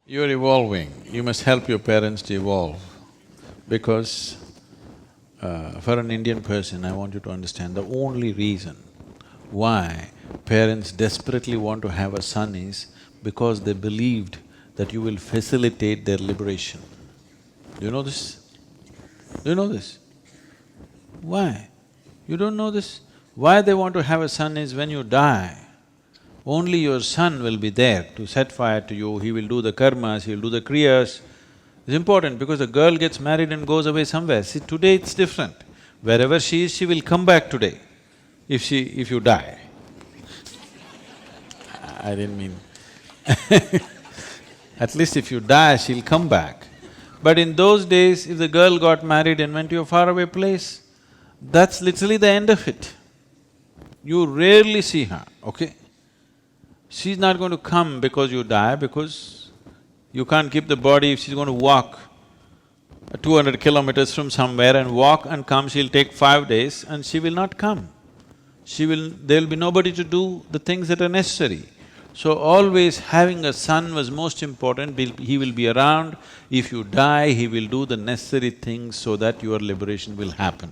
You're evolving, you must help your parents to evolve because for an Indian person, I want you to understand the only reason why parents desperately want to have a son is because they believed that you will facilitate their liberation. Do you know this? Do you know this? Why? You don't know this? Why they want to have a son is when you die, only your son will be there to set fire to you, he will do the karmas, he will do the kriyas. It's important because a girl gets married and goes away somewhere. See, today it's different. Wherever she is, she will come back today if you die. I didn't mean at least if you die, she'll come back. But in those days, if the girl got married and went to a faraway place, that's literally the end of it. You rarely see her, okay? She's not going to come because you die, because you can't keep the body. If she's going to walk 200 kilometers from somewhere and walk and come, she'll take 5 days and she will not come. There'll be nobody to do the things that are necessary. So always having a son was most important, he will be around. If you die, he will do the necessary things so that your liberation will happen.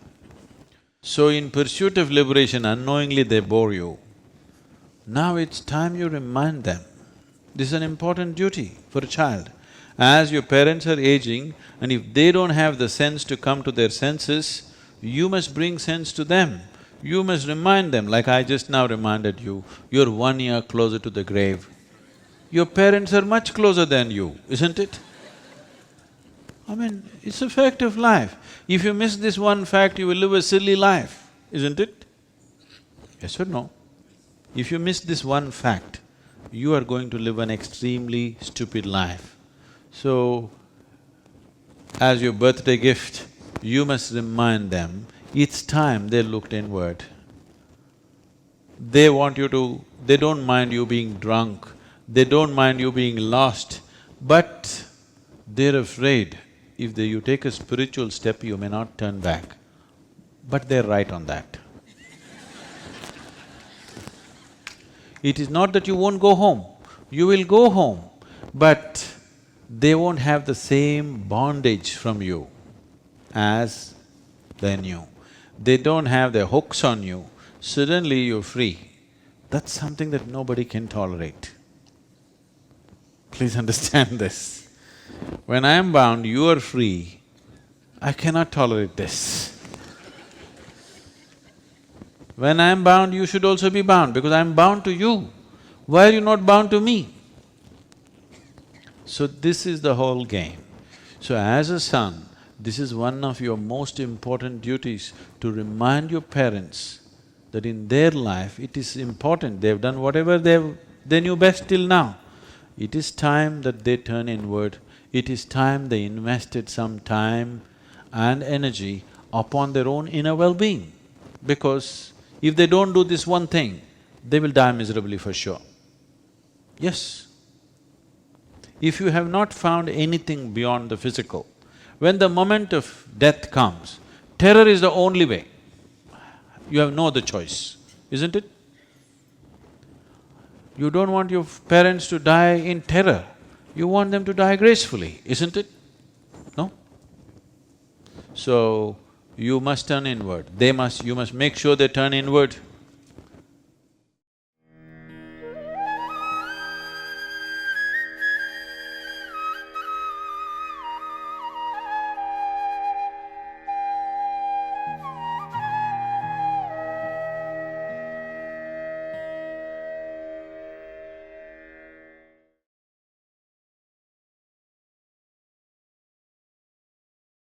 So in pursuit of liberation, unknowingly they bore you. Now it's time you remind them. This is an important duty for a child. As your parents are aging, and if they don't have the sense to come to their senses, you must bring sense to them. You must remind them, like I just now reminded you, you're 1 year closer to the grave. Your parents are much closer than you, isn't it? I mean, it's a fact of life. If you miss this one fact, you will live a silly life, isn't it? Yes or no? If you miss this one fact, you are going to live an extremely stupid life. So, as your birthday gift, you must remind them, it's time they looked inward. They want you to… they don't mind you being drunk, they don't mind you being lost, but they're afraid if you take a spiritual step, you may not turn back. But they're right on that. It is not that you won't go home, you will go home, but they won't have the same bondage from you as they knew. They don't have their hooks on you, suddenly you're free. That's something that nobody can tolerate. Please understand this. When I am bound, you are free, I cannot tolerate this. When I am bound, you should also be bound because I am bound to you. Why are you not bound to me? So this is the whole game. So as a son, this is one of your most important duties, to remind your parents that in their life it is important, they've done whatever they knew best till now. It is time that they turn inward, it is time they invested some time and energy upon their own inner well-being. Because if they don't do this one thing, they will die miserably for sure. Yes. If you have not found anything beyond the physical, when the moment of death comes, terror is the only way. You have no other choice, isn't it? You don't want your parents to die in terror, you want them to die gracefully, isn't it? No? So, you must turn inward, you must make sure they turn inward.